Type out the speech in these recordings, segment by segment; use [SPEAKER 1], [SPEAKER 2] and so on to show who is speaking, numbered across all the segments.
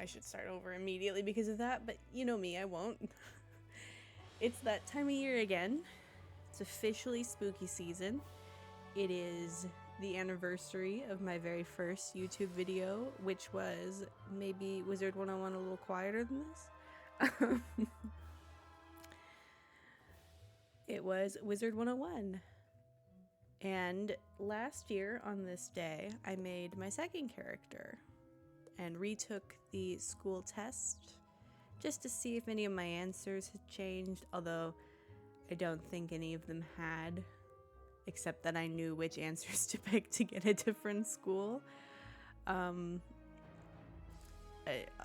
[SPEAKER 1] I should start over immediately because of that, but you know me, I won't. It's that time of year again. It's officially spooky season. It is the anniversary of my very first YouTube video, which was maybe Wizard101 a little quieter than this. It was Wizard101. And last year on this day, I made my second character and retook the school test just to see if any of my answers had changed, although I don't think any of them had, except that I knew which answers to pick to get a different school.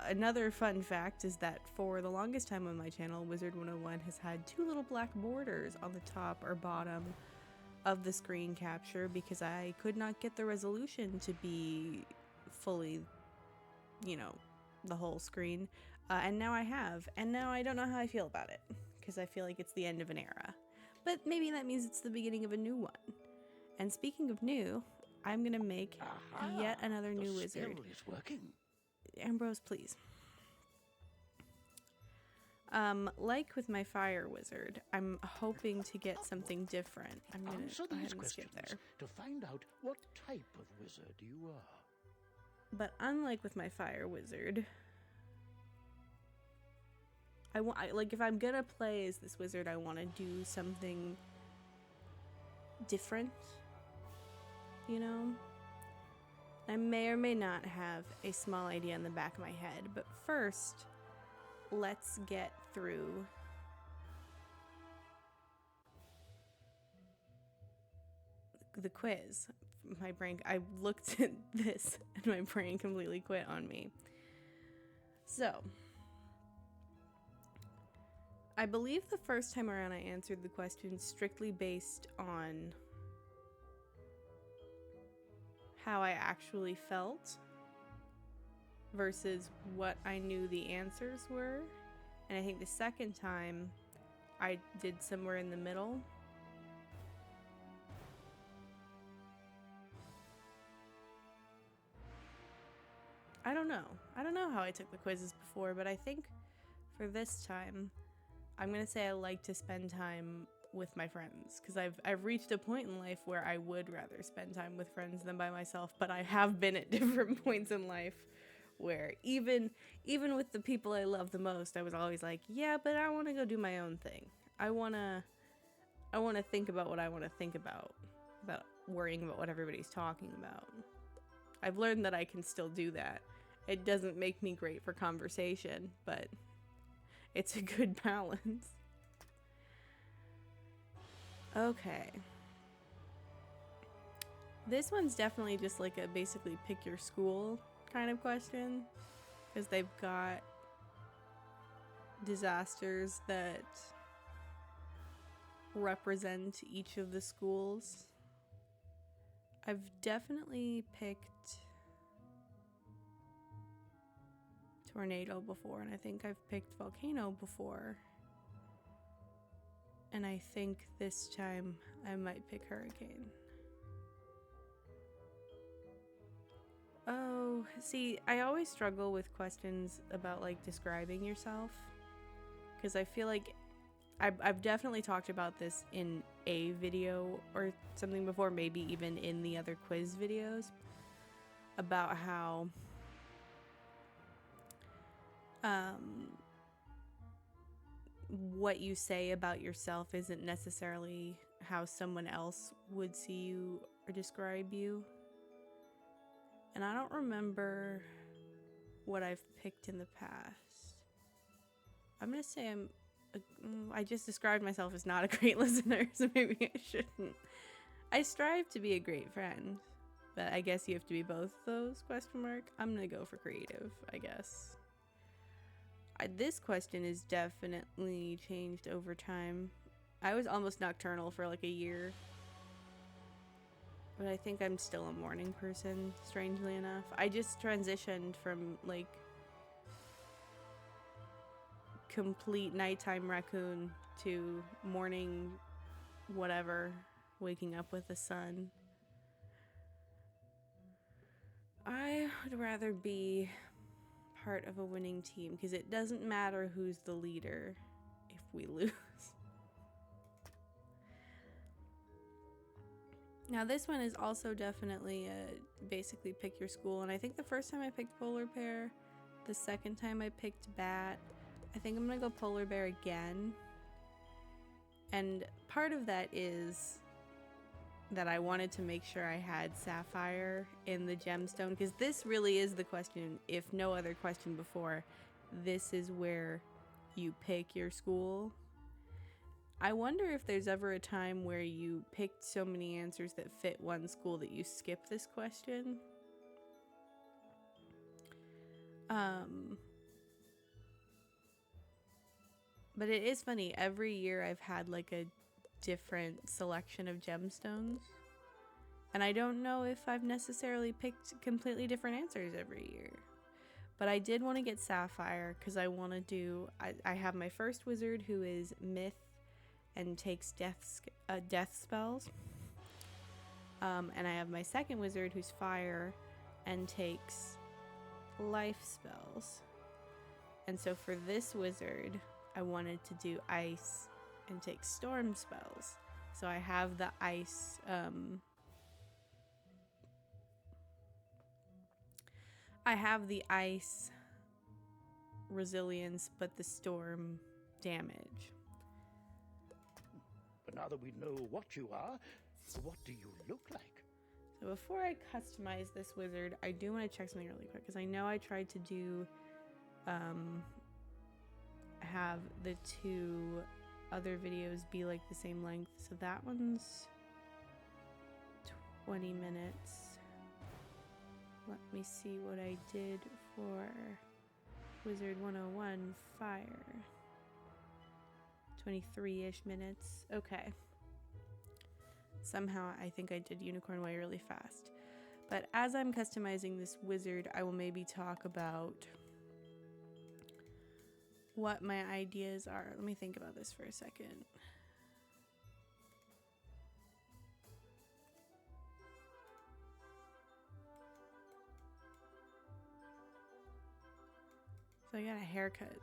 [SPEAKER 1] Another fun fact is that for the longest time on my channel, Wizard101 has had two little black borders on the top or bottom of the screen capture because I could not get the resolution to be fully, the whole screen. And now I have, and now I don't know how I feel about it because I feel like it's the end of an era. But maybe that means it's the beginning of a new one. And speaking of new, I'm gonna make yet another new wizard.
[SPEAKER 2] Is working.
[SPEAKER 1] Ambrose, please. Like with my fire wizard, I'm hoping to get something different. I'm gonna
[SPEAKER 2] Answer
[SPEAKER 1] go ahead
[SPEAKER 2] these
[SPEAKER 1] and skip
[SPEAKER 2] questions
[SPEAKER 1] there.
[SPEAKER 2] to find out what type of wizard you are.
[SPEAKER 1] But unlike with my fire wizard, if I'm gonna play as this wizard, I want to do something different, I may or may not have a small idea in the back of my head, but first, let's get through the quiz. I looked at this and my brain completely quit on me. So, I believe the first time around I answered the question strictly based on how I actually felt versus what I knew the answers were. And I think the second time I did somewhere in the middle. I don't know how I took the quizzes before, but I think for this time, I'm gonna say I like to spend time with my friends because I've reached a point in life where I would rather spend time with friends than by myself, but I have been at different points in life where even with the people I love the most, I was always like, yeah, but I want to go do my own thing. I want to think about what I want to think about worrying about what everybody's talking about. I've learned that I can still do that. It doesn't make me great for conversation, but it's a good balance. Okay. This one's definitely just like a basically pick your school kind of question, because they've got disasters that represent each of the schools. I've definitely picked tornado before, and I think I've picked volcano before. And I think this time I might pick hurricane. Oh, see, I always struggle with questions about like describing yourself, because I feel like I've definitely talked about this in a video or something before, maybe even in the other quiz videos, about how what you say about yourself isn't necessarily how someone else would see you or describe you. And I don't remember what I've picked in the past. I'm gonna say I just described myself as not a great listener, so maybe I shouldn't. I strive to be a great friend, but I guess you have to be both those, ? I'm gonna go for creative, I guess. This question is definitely changed over time. I was almost nocturnal for like a year, but I think I'm still a morning person, strangely enough. I just transitioned from like complete nighttime raccoon to morning whatever, waking up with the sun. I would rather be part of a winning team because it doesn't matter who's the leader if we lose. Now this one is also definitely basically pick your school, and I think the first time I picked polar bear, the second time I picked bat. I think I'm gonna go polar bear again, and part of that is that I wanted to make sure I had sapphire in the gemstone, because this really is the question, if no other question before. This is where you pick your school. I wonder if there's ever a time where you picked so many answers that fit one school that you skip this question. But it is funny, every year I've had like a different selection of gemstones, and I don't know if I've necessarily picked completely different answers every year. But I did want to get sapphire because I want to do, I have my first wizard who is myth and takes death spells, and I have my second wizard who's fire and takes life spells. And so for this wizard I wanted to do ice and take storm spells. So I have the ice resilience, but the storm damage.
[SPEAKER 2] But now that we know what you are, what do you look like?
[SPEAKER 1] So before I customize this wizard, I do want to check something really quick, because I know I tried to do have the two other videos be like the same length. So that one's 20 minutes. Let me see what I did for wizard101 fire. 23-ish minutes. Okay. Somehow I think I did unicorn way really fast. But as I'm customizing this wizard, I will maybe talk about what my ideas are. Let me think about this for a second. So I got a haircut,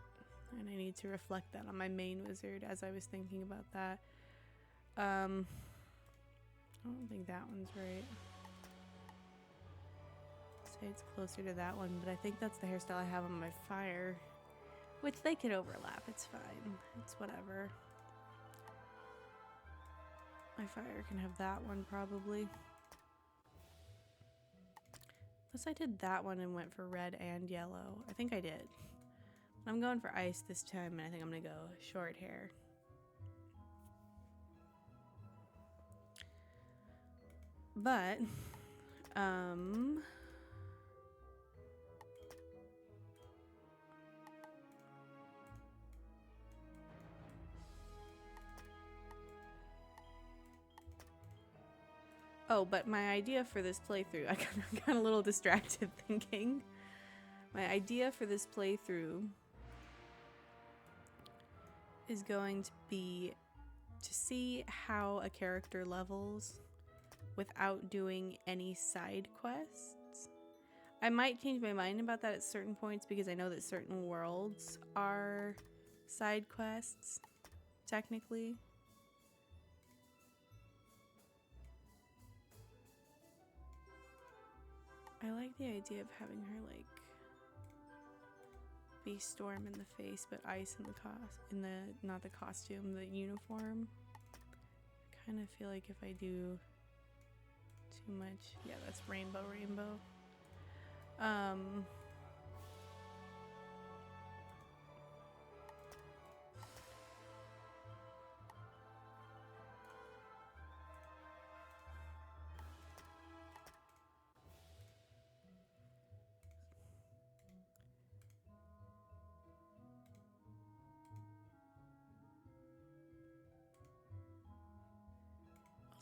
[SPEAKER 1] and I need to reflect that on my main wizard as I was thinking about that. I don't think that one's right. Say it's closer to that one, but I think that's the hairstyle I have on my fire, which they could overlap. It's fine. It's whatever. My fire can have that one probably. Unless I did that one and went for red and yellow. I think I did. I'm going for ice this time, and I think I'm gonna go short hair. But, oh, but my idea for this playthrough, I got a little distracted thinking. My idea for this playthrough is going to be to see how a character levels without doing any side quests. I might change my mind about that at certain points, because I know that certain worlds are side quests, technically. I like the idea of having her like be storm in the face, but ice in the not the costume, the uniform. I kind of feel like if I do too much, yeah, that's rainbow.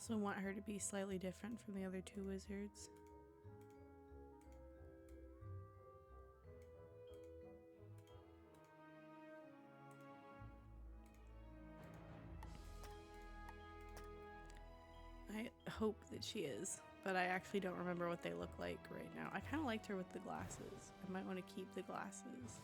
[SPEAKER 1] Also want her to be slightly different from the other two wizards. I hope that she is. but I actually don't remember what they look like right now. I kind of liked her with the glasses. I might want to keep the glasses.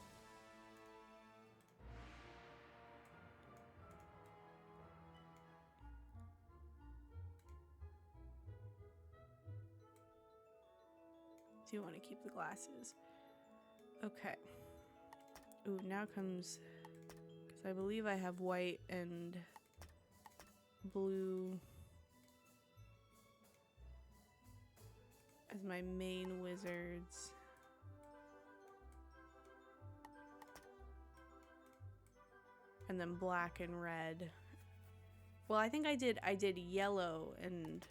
[SPEAKER 1] Do want to keep the glasses. Okay. Ooh, now comes, because I believe I have white and blue as my main wizards. And then black and red. Well, I think I did yellow and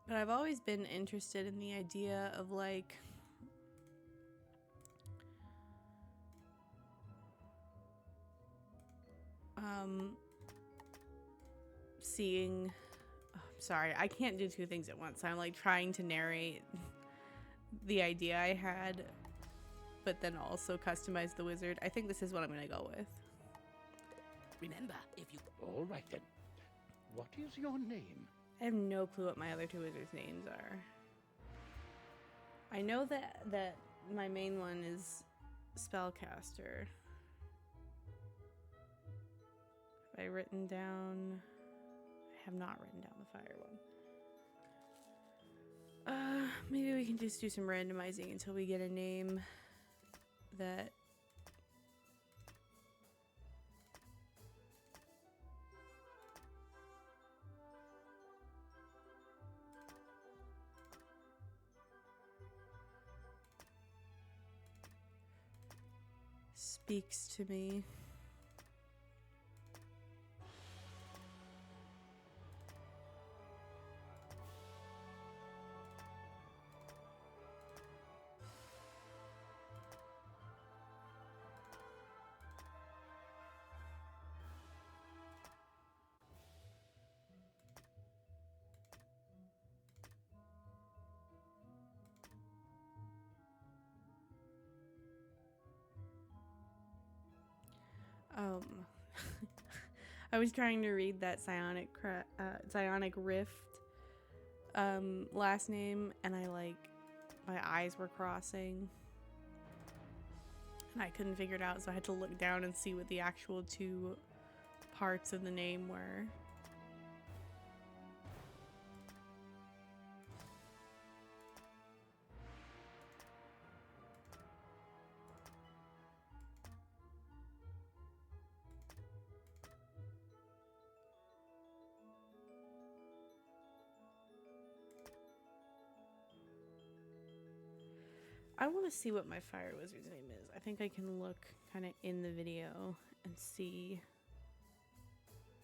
[SPEAKER 1] But I've always been interested in the idea of like seeing sorry, I can't do two things at once. I'm like trying to narrate the idea I had, but then also customize the wizard. I think this is what I'm gonna go with.
[SPEAKER 2] Remember, if you... All right, then. What is your name?
[SPEAKER 1] I have no clue what my other two wizards' names are. I know that my main one is Spellcaster. Have I written down... I have not written down the fire one. Maybe we can just do some randomizing until we get a name that... speaks to me. I was trying to read that Psionic Rift last name, and my eyes were crossing, and I couldn't figure it out, so I had to look down and see what the actual two parts of the name were. I want to see what my fire wizard's name is. I think I can look kind of in the video and see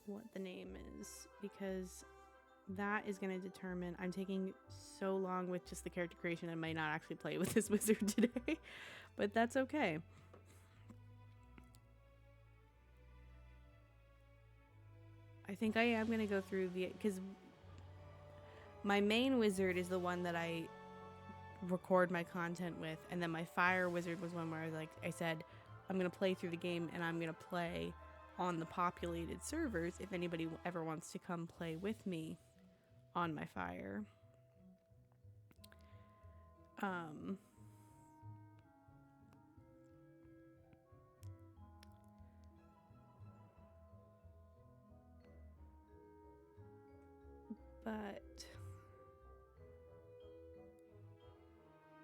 [SPEAKER 1] what the name is, because that is going to determine... I'm taking so long with just the character creation, I might not actually play with this wizard today, but that's okay. I think I am going to go through because my main wizard is the one that I record my content with, and then my fire wizard was one where like I said I'm gonna play through the game, and I'm gonna play on the populated servers if anybody ever wants to come play with me on my fire. But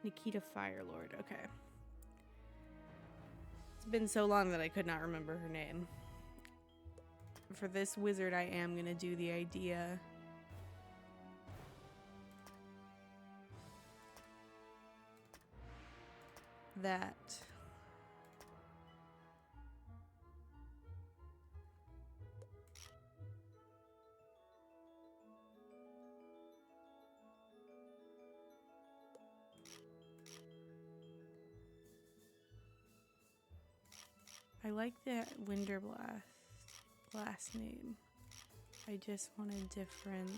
[SPEAKER 1] Nikita Firelord, okay. It's been so long that I could not remember her name. For this wizard, I am gonna do the idea that I like the Winterblast last name. I just want a different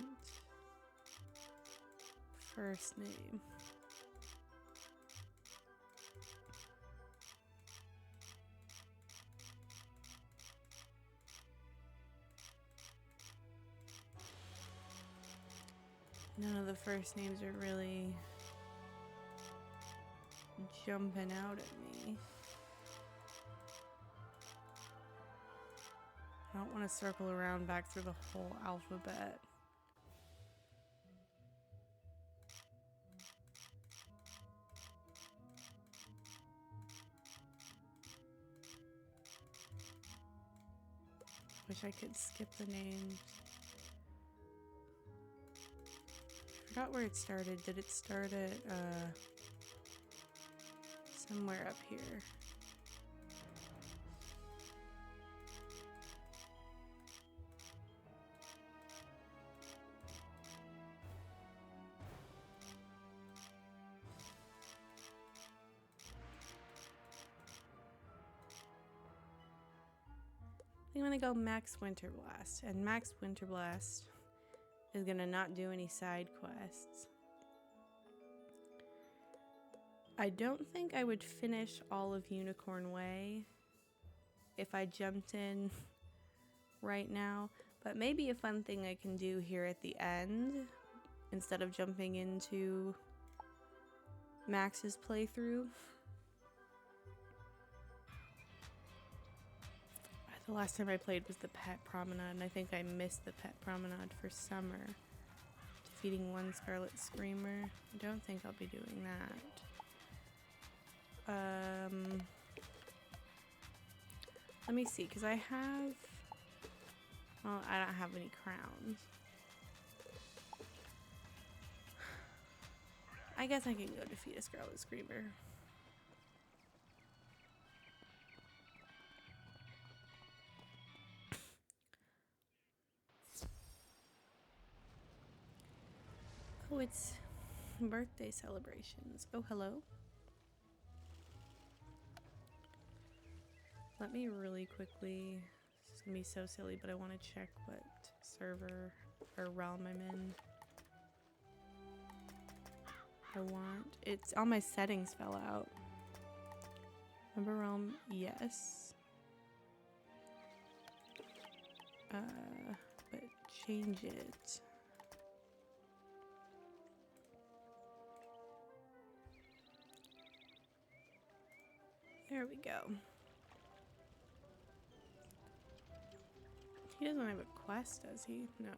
[SPEAKER 1] first name. None of the first names are really jumping out at me. I don't want to circle around back through the whole alphabet. Wish I could skip the names. I forgot where it started. Did it start at somewhere up here? I'm gonna go Max Winterblast, and Max Winterblast is gonna not do any side quests. I don't think I would finish all of Unicorn Way if I jumped in right now, but maybe a fun thing I can do here at the end, instead of jumping into Max's playthrough. The last time I played was the Pet Promenade, and I think I missed the Pet Promenade for summer. Defeating one Scarlet Screamer. I don't think I'll be doing that. Let me see, because I have... Well, I don't have any crowns. I guess I can go defeat a Scarlet Screamer. Oh, it's birthday celebrations. Oh, hello. Let me really quickly, this is gonna be so silly, but I want to check what server or realm I'm in. It's all my settings fell out. Number realm, yes. But change it. There we go. He doesn't have a quest, does he? No.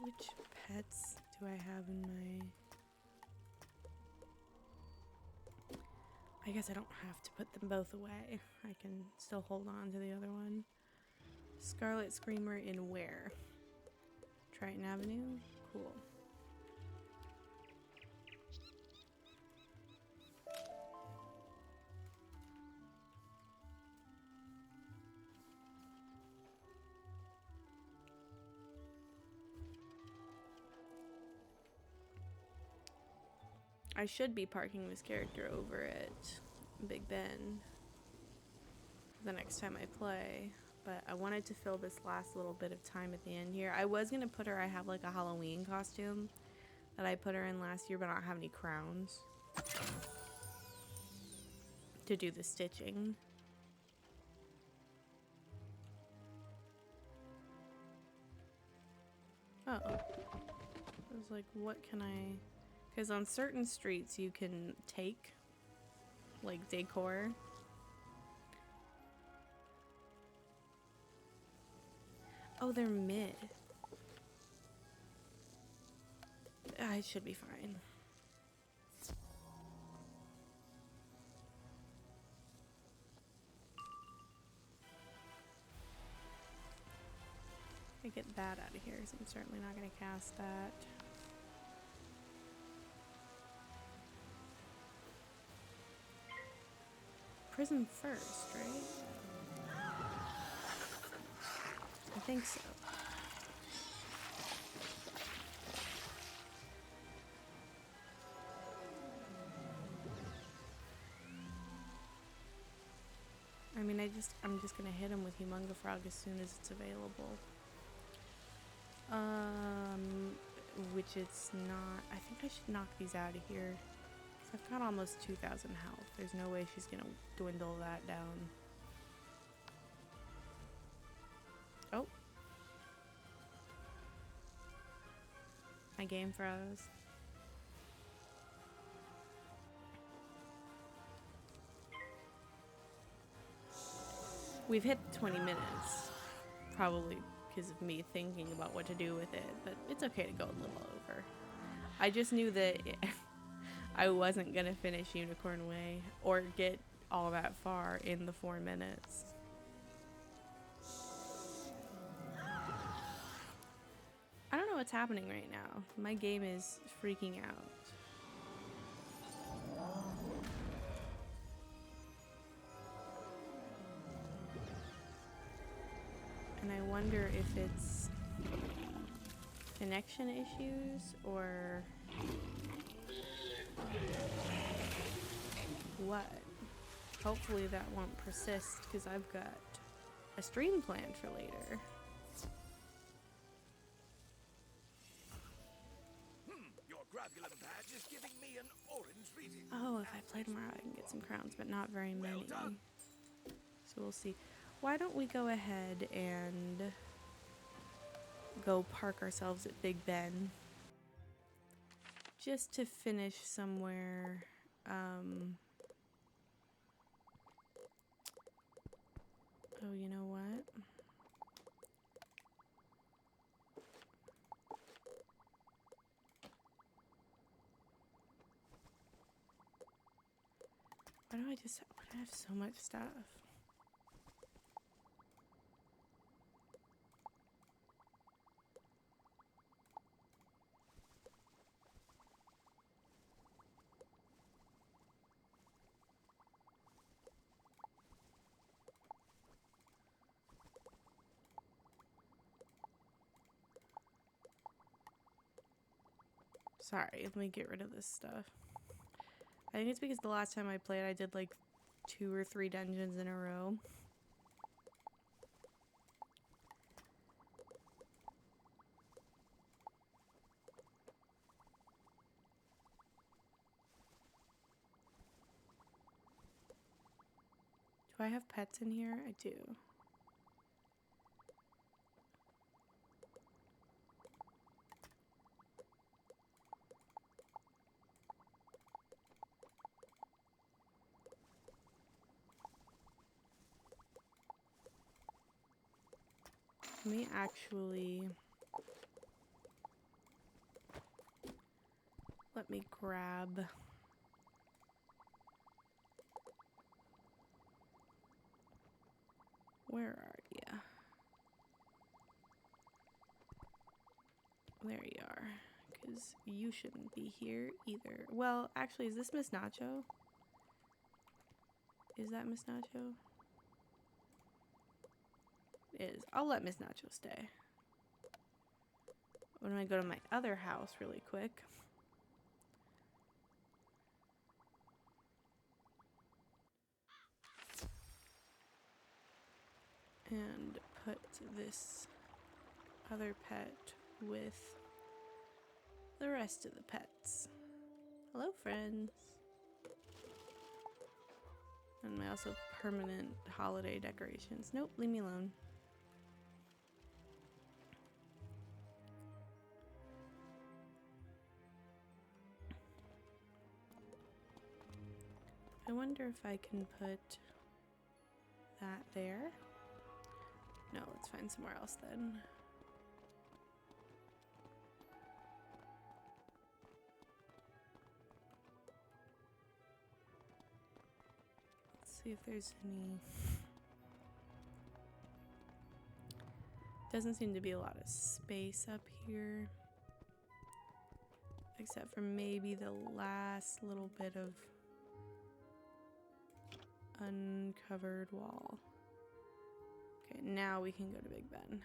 [SPEAKER 1] Which pets do I have in my... I guess I don't have to put them both away. I can still hold on to the other one. Scarlet Screamer in where? Triton Avenue? Cool. I should be parking this character over at Big Ben the next time I play, but I wanted to fill this last little bit of time at the end here. I was gonna put her, I have like a Halloween costume that I put her in last year, but I don't have any crowns to do the stitching. Oh. I was like, what can I... Because on certain streets you can take, like, decor. Oh, they're mid. It should be fine. I get that out of here, so I'm certainly not going to cast that. Prison first, right? think so. I mean, I'm just gonna hit him with Humunga Frog as soon as it's available. Which it's not. I think I should knock these out of here. So I've got almost 2,000 health. There's no way she's gonna dwindle that down. Oh. My game froze. We've hit 20 minutes. Probably because of me thinking about what to do with it, but it's okay to go a little over. I just knew that I wasn't gonna finish Unicorn Way or get all that far in the 4 minutes. I don't know what's happening right now. My game is freaking out. And I wonder if it's connection issues or what. Hopefully that won't persist because I've got a stream planned for later.
[SPEAKER 3] Your gravulum badge is giving me an orange reading.
[SPEAKER 1] Oh, if I play tomorrow I can get some crowns, but not very many.
[SPEAKER 3] Well done.
[SPEAKER 1] So we'll see. Why don't we go ahead and go park ourselves at Big Ben just to finish somewhere. Oh, you know what? Why do I have so much stuff? Sorry, let me get rid of this stuff. I think it's because the last time I played, I did like 2 or 3 dungeons in a row. Do I have pets in here? I do. Let me actually... Let me grab... Where are ya? There you are. Because you shouldn't be here either. Well, actually, is this Miss Nacho? Is that Miss Nacho? It is. I'll let Miss Nacho stay. I'm gonna go to my other house really quick. And put this other pet with the rest of the pets. Hello, friends. And my also permanent holiday decorations. Nope, leave me alone. I wonder if I can put that there. No, let's find somewhere else then. Let's see if there's any... Doesn't seem to be a lot of space up here. Except for maybe the last little bit of uncovered wall. Okay, now we can go to Big Ben.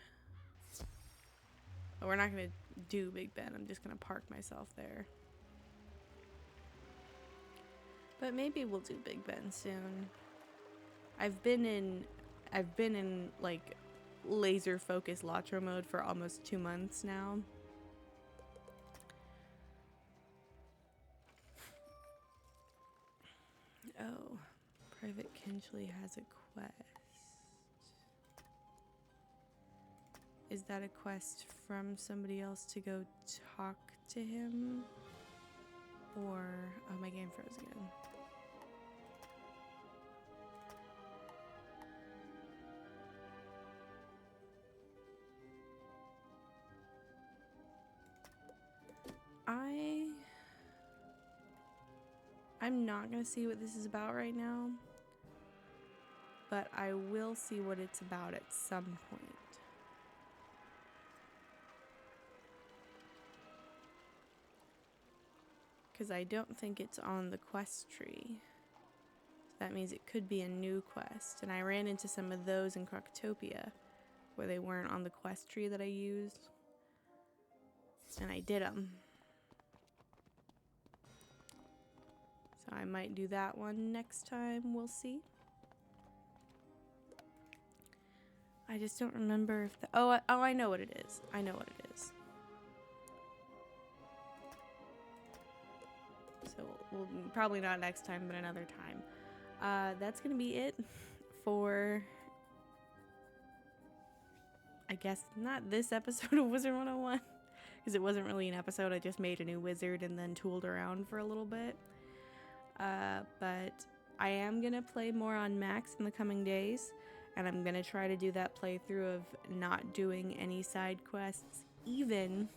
[SPEAKER 1] But we're not gonna do Big Ben. I'm just gonna park myself there. But maybe we'll do Big Ben soon. I've been in like laser focus Lotro mode for almost 2 months now. Oh, Private Kinchley has a quest. Is that a quest from somebody else to go talk to him? Or, oh, my game froze again. I'm not gonna see what this is about right now, but I will see what it's about at some point. Because I don't think it's on the quest tree. So that means it could be a new quest. And I ran into some of those in Croctopia where they weren't on the quest tree that I used. And I did them. So I might do that one next time. We'll see. I just don't remember if the... Oh, I know what it is. I know what it is. So we'll probably not next time, but another time. That's gonna be it for, I guess, not this episode of Wizard 101, because it wasn't really an episode. I just made a new wizard and then tooled around for a little bit. But I am gonna play more on Max in the coming days, and I'm gonna try to do that playthrough of not doing any side quests. Even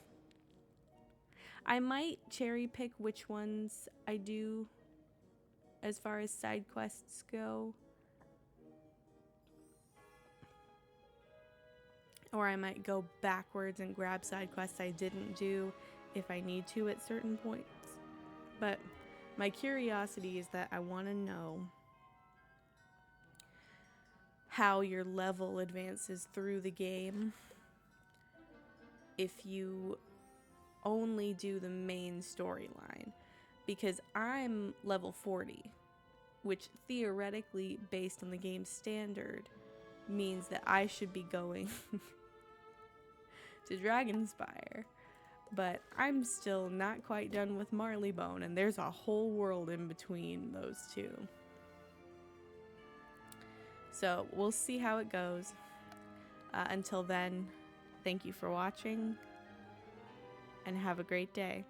[SPEAKER 1] I might cherry pick which ones I do as far as side quests go. Or I might go backwards and grab side quests I didn't do if I need to at certain points. But my curiosity is that I want to know how your level advances through the game if you only do the main storyline, because I'm level 40, which theoretically, based on the game's standard, means that I should be going to Dragonspire. But I'm still not quite done with Marleybone, and there's a whole world in between those two. So we'll see how it goes. Until then, thank you for watching, and have a great day.